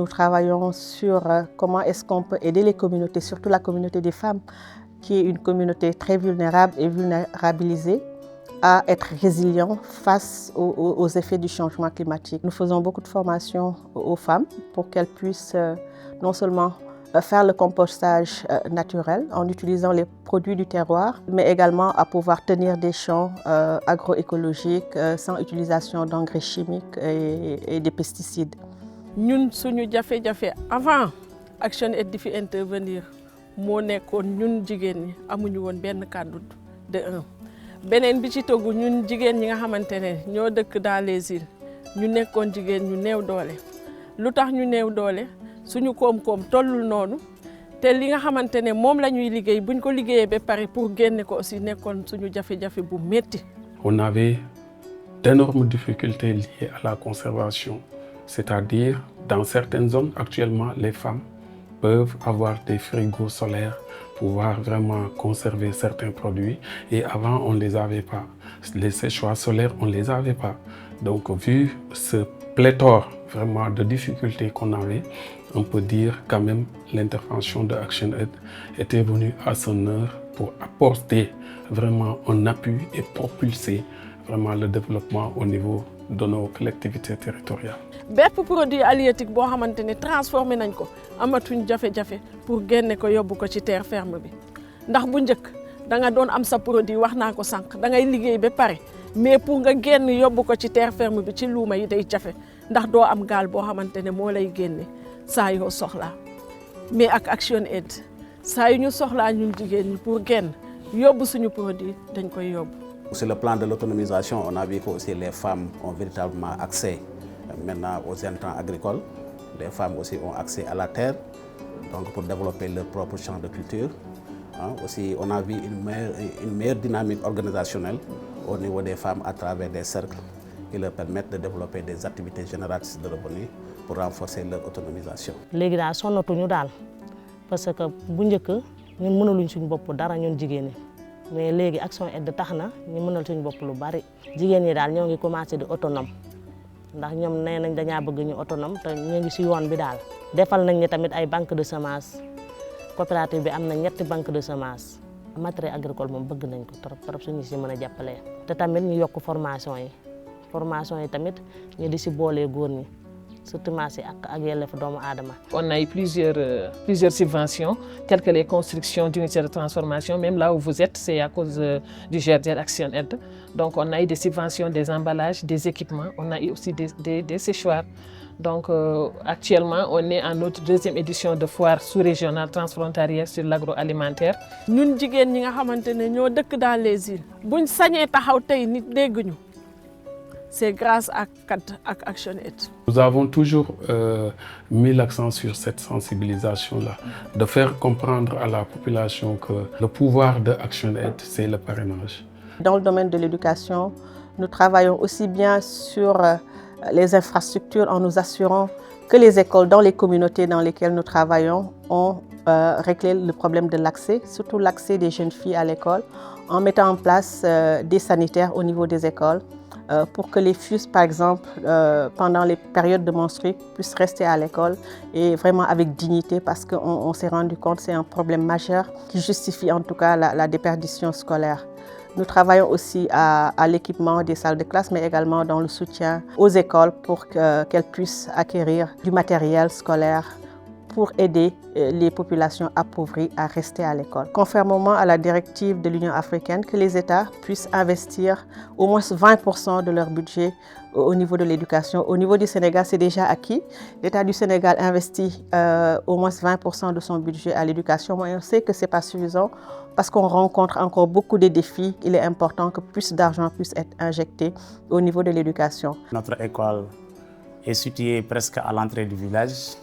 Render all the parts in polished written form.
nous travaillons sur comment est-ce qu'on peut aider les communautés, surtout la communauté des femmes, qui est une communauté très vulnérable et vulnérabilisée, à être résilient face aux effets du changement climatique. Nous faisons beaucoup de formations aux femmes pour qu'elles puissent non seulement faire le compostage naturel en utilisant les produits du terroir, mais également à pouvoir tenir des champs agroécologiques sans utilisation d'engrais chimiques et des pesticides. Ñun suñu jafe-jafe avant ActionAid di fi intervenir moo nekkoon ñun jigéen ñi amuñu woon benn kàddu de un. Beneen bi ci tegu ñun jigéen ñi nga xamante ne ñoo dëkk dans les îles ñu nekkoon jigéen ñu néew doole. Lu tax ñu néew doole suñu koom-koom tollul noonu te li nga xamante ne moom la ñuy liggéey buñ ko liggéeyee ba pare pour génne ko aussi nekkoon suñu jafe-jafe bu métti. On avait d'énormes difficultés liées à la conservation, c'est-à-dire dans certaines zones actuellement les femmes peuvent avoir des frigos solaires, pouvoir vraiment conserver certains produits et avant on ne les avait pas. Les séchoirs solaires on ne les avait pas. Donc vu ce pléthore vraiment de difficultés qu'on avait, on peut dire quand même l'intervention de ActionAid était venue à son heure pour apporter vraiment un appui et propulser vraiment le développement au niveau de nos collectivités territoriales. Bépp produit halieutique boo xamante ne transformé nañ ko amatuñ jafe-jafe pour génne ko yóbbu ko ci terre ferme bi ndax bu njëkk da nga doon am sa produit wax naa ko sànq da ngay liggéey ba pare mais pour nga génn yóbbu ko ci terre ferme bi ci luuma yi day jafe ndax doo am gaal boo xamante ne moo lay génne saa yoo soxlaa mais ak ActionAid saa yu ñu soxlaa ñun jigéen ñi pour génn yóbbu suñu produit dañ koy yóbbu. Sur le plan de l'autonomisation, on a vu que aussi les femmes ont véritablement accès maintenant aux intrants agricoles. Les femmes aussi ont accès à la terre, donc pour développer leur propre champ de culture. Aussi, on a vu une meilleure dynamique organisationnelle au niveau des femmes à travers des cercles qui leur permettent de développer des activités génératrices de revenus pour renforcer leur autonomisation. Léegi daal sonnatuñu daal parce que bu njëkk ñun mënaluñ suñu bopp dara ñun jigéen ñi. Mais léegi ActionAid tax na ñu mënal suñu bopp lu bari jigéen ñi daal ñoo ngi commencé di autonome ndax ñoom nee nañ dañaa bëgg ñu autonome te ñu ngi ci yoon bi daal. defal nañ ñu tamit ay banque de semence coopérative bi am na 7 banque de semence matériel agricole moom bëgg nañ ko trop suñu ci mën a jàppalee. te tamit ñu yokk formation yi tamit ñu di ci boolee góor ñi surtout si ak yelleef doomu aadama. On a eu plusieurs subventions, telles que les constructions d'unités de transformation. Même là où vous êtes, c'est à cause du GRDR ActionAid. Donc on a eu des subventions, des emballages, des équipements. On a eu aussi des séchoirs. Donc actuellement, on est en notre 2e édition de foire sous-régionale transfrontalière sur l'agroalimentaire. Ñun jigéen ñi nga xamante ne ñoo dëkk dans les îles buñ sañee taxaw tey nit dégg ñu. C'est grâce à ActionAid. Nous avons toujours mis l'accent sur cette sensibilisation-là, de faire comprendre à la population que le pouvoir de ActionAid, c'est le parrainage. Dans le domaine de l'éducation, nous travaillons aussi bien sur les infrastructures en nous assurant que les écoles dans les communautés dans lesquelles nous travaillons ont réglé le problème de l'accès, surtout l'accès des jeunes filles à l'école, en mettant en place des sanitaires au niveau des écoles, pour que les filles, par exemple, pendant les périodes de menstrues, puissent rester à l'école et vraiment avec dignité parce qu'on s'est rendu compte que c'est un problème majeur qui justifie en tout cas la déperdition scolaire. Nous travaillons aussi à l'équipement des salles de classe, mais également dans le soutien aux écoles pour qu'elles puissent acquérir du matériel scolaire pour aider les populations appauvries à rester à l'école. Conformément à la directive de l'Union africaine, que les États puissent investir au moins 20% de leur budget au niveau de l'éducation. Au niveau du Sénégal, c'est déjà acquis. L'État du Sénégal investit au moins 20% de son budget à l'éducation. Mais on sait que ce n'est pas suffisant parce qu'on rencontre encore beaucoup de défis. Il est important que plus d'argent puisse être injecté au niveau de l'éducation. Notre école est située presque à l'entrée du village,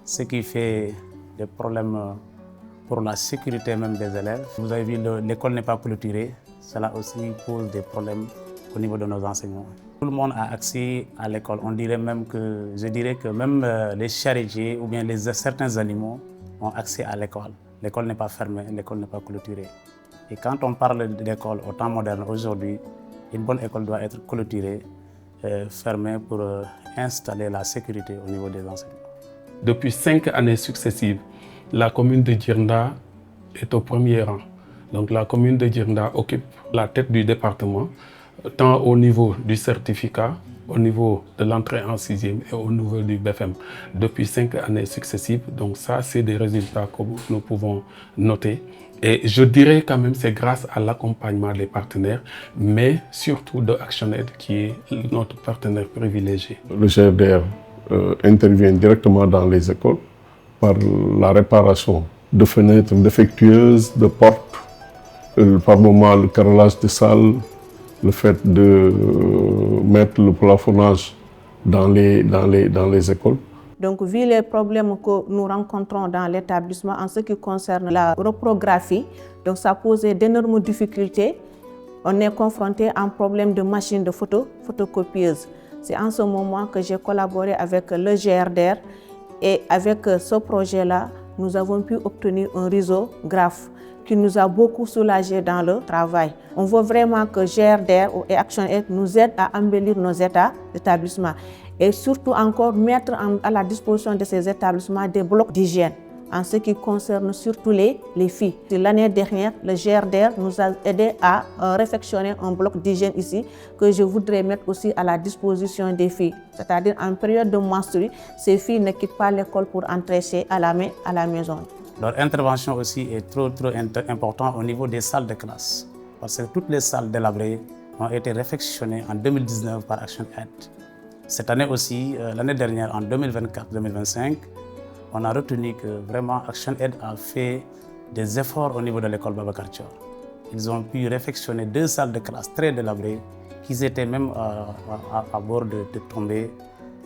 ce qui fait des problèmes pour la sécurité même des élèves. Vous avez vu, l'école n'est pas clôturée. Cela aussi pose des problèmes au niveau de nos enseignants. Tout le monde a accès à l'école. On dirait même que, je dirais que même les charretiers ou bien certains animaux ont accès à l'école. L'école n'est pas fermée, l'école n'est pas clôturée. Et quand on parle d'école au temps moderne aujourd'hui, une bonne école doit être clôturée, fermée pour installer la sécurité au niveau des enseignants. depuis 5 années successives, la commune de Djirnda est au premier rang. Donc la commune de Djirnda occupe la tête du département, tant au niveau du certificat, au niveau de l'entrée en 6e et au niveau du BFM, depuis 5 années successives. Donc ça, c'est des résultats que nous pouvons noter. Et je dirais quand même c'est grâce à l'accompagnement des partenaires, mais surtout de ActionAid qui est notre partenaire privilégié. Le GRDR intervient directement dans les écoles par la réparation de fenêtres défectueuses, de portes, par moment le carrelage de salles, le fait de mettre le plafonnage dans les écoles. Donc, vu les problèmes que nous rencontrons dans l'établissement en ce qui concerne la reprographie, donc ça posait d'énormes difficultés. On est confronté à un problème de machine de photocopieuse. C'est en ce moment que j'ai collaboré avec le GRDR et avec ce projet-là, nous avons pu obtenir un risographe qui nous a beaucoup soulagés dans le travail. On veut vraiment que GRDR et ActionAid nous aident à embellir nos établissements et surtout encore mettre à la disposition de ces établissements des blocs d'hygiène en ce qui concerne surtout les filles. L'année dernière, le GRDR nous a aidé à réfectionner un bloc d'hygiène ici que je voudrais mettre aussi à la disposition des filles. C'est-à-dire en période de menstrues, ces filles ne quittent pas l'école pour entrer à la maison. Leur intervention aussi est trop importante au niveau des salles de classe. Parce que toutes les salles délabrées ont été réfectionnées en 2019 par ActionAid. Cette année aussi, l'année dernière, en 2024-2025, on a retenu que vraiment ActionAid a fait des efforts au niveau de l'école Babacar Thior. Ils ont pu réfectionner 2 salles de classe très délabrées qui étaient même à bord de tomber.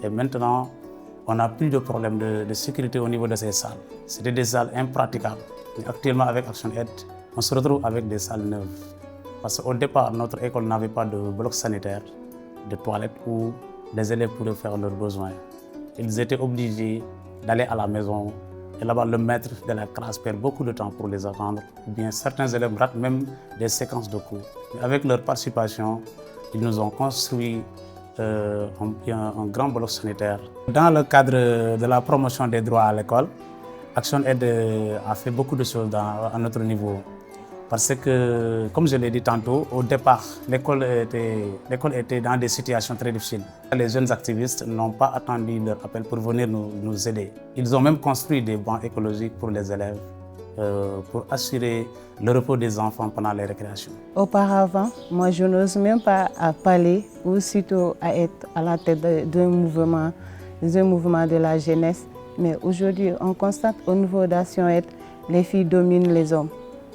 Et maintenant, on n'a plus de problème de sécurité au niveau de ces salles. C'était des salles impraticables. Mais actuellement, avec ActionAid, on se retrouve avec des salles neuves. Parce qu'au départ, notre école n'avait pas de bloc sanitaire, de toilettes où les élèves pouvaient faire leurs besoins. Ils étaient obligés d'aller à la maison. Et là-bas, le maître de la classe perd beaucoup de temps pour les attendre. Ou bien certains élèves ratent même des séquences de cours. Mais avec leur participation, ils nous ont construit un grand bloc sanitaire. Dans le cadre de la promotion des droits à l'école, ActionAid a fait beaucoup de choses à notre niveau. Parce que, comme je l'ai dit tantôt, au départ, l'école était dans des situations très difficiles. Les jeunes activistes n'ont pas attendu leur appel pour venir nous aider. Ils ont même construit des bancs écologiques pour les élèves, pour assurer le repos des enfants pendant les récréations. Auparavant, moi je n'ose même pas parler ou aussitôt à être à la tête d'un mouvement de la jeunesse. Mais aujourd'hui, on constate au niveau d'ActionAid, les filles dominent les hommes.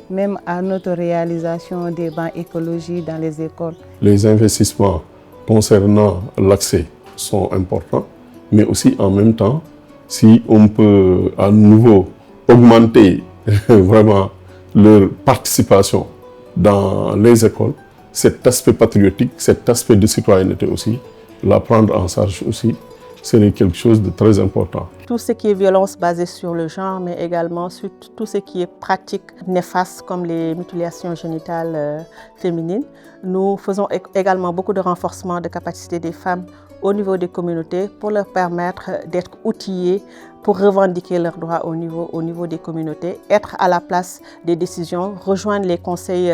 Même à notre réalisation des bancs écologiques dans les écoles. Les investissements concernant l'accès sont importants, mais aussi en même temps, si on peut à nouveau augmenter vraiment leur participation dans les écoles, cet aspect patriotique, cet aspect de citoyenneté aussi, la prendre en charge aussi, c'est quelque chose de très important. Tout ce qui est violence basée sur le genre, mais également sur tout ce qui est pratique néfaste comme les mutilations génitales féminines. Nous faisons également beaucoup de renforcement de capacité des femmes au niveau des communautés pour leur permettre d'être outillées pour revendiquer leurs droits au niveau des communautés, être à la place des décisions, rejoindre les conseils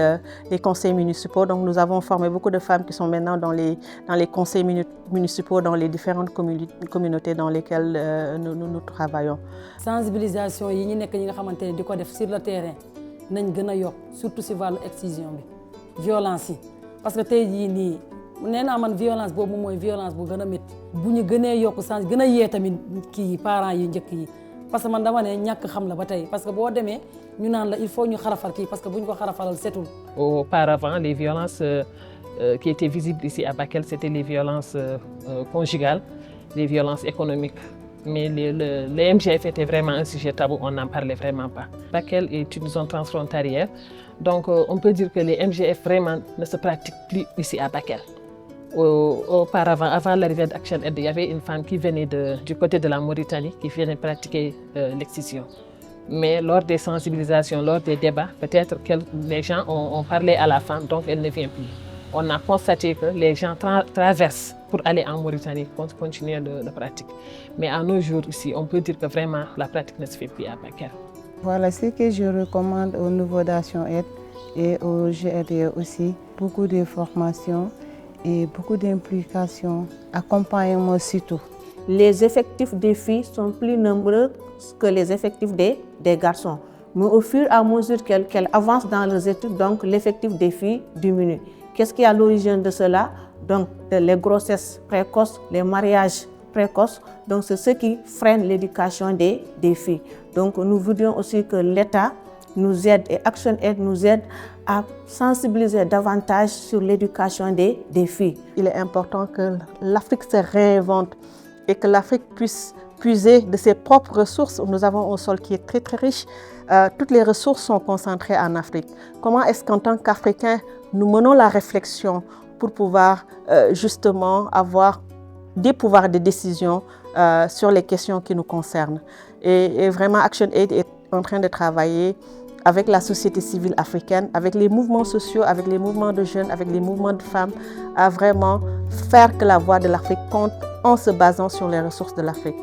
municipaux. Donc nous avons formé beaucoup de femmes qui sont maintenant dans les conseils municipaux dans les différentes communautés dans lesquelles nous travaillons. Sensibilisation yi ñi nekk ñi nga xamantene diko def sur le terrain nañ gëna yok surtout ci wàllu excision bi violence yi parce que tey jii nii nee naa man violence boobu mooy violence bu gën a métti bu ñu gënee yokk sens gën a yee tamit kii parents yi njëkk yi parce que man dama ne ñàkk xam la ba tey parce que boo demee ñu naan la il faut ñu xarafal kii parce que bu ñu ko xarafalal setul. Auparavant, les violences qui étaient visibles ici à Bakel, c'était les violences conjugales, les violences économiques. Mais le MGF était vraiment un sujet tabou, on n'en parlait vraiment pas. Bakel est une zone transfrontalière, donc on peut dire que les MGF vraiment ne se pratiquent plus ici à Bakel. Auparavant, avant l'arrivée d'ActionAid, il y avait une femme qui venait du côté de la Mauritanie qui venait pratiquer l'excision. Mais lors des sensibilisations, lors des débats, peut-être que les gens ont parlé à la femme, donc elle ne vient plus. on a constaté que les gens traversent pour aller en Mauritanie pour continuer de pratique. Mais à nos jours ici, on peut dire que vraiment la pratique ne se fait plus à Bakel. Voilà ce que je recommande au niveau d'Action Aide et au GRDE aussi. Beaucoup de formations et beaucoup d'implications, accompagnement surtout. Les effectifs des filles sont plus nombreux que les effectifs des garçons. Mais au fur et à mesure qu'elles avancent dans leurs études, donc l'effectif des filles diminue. Qu'est-ce qui est à l'origine de cela? Donc les grossesses précoces, les mariages précoces. Donc c'est ce qui freine l'éducation des filles. Donc nous voudrions aussi que l'État nous aide et Action Aide nous aide à sensibiliser davantage sur l'éducation des filles. Il est important que l'Afrique se réinvente et que l'Afrique puisse puiser de ses propres ressources. Nous avons un sol qui est très très riche. Toutes les ressources sont concentrées en Afrique. Comment est-ce qu'en tant qu'Africains, nous menons la réflexion pour pouvoir justement avoir des pouvoirs de décision sur les questions qui nous concernent. Et vraiment, Action Aide est en train de travailler avec la société civile africaine, avec les mouvements sociaux, avec les mouvements de jeunes, avec les mouvements de femmes, à vraiment faire que la voix de l'Afrique compte en se basant sur les ressources de l'Afrique.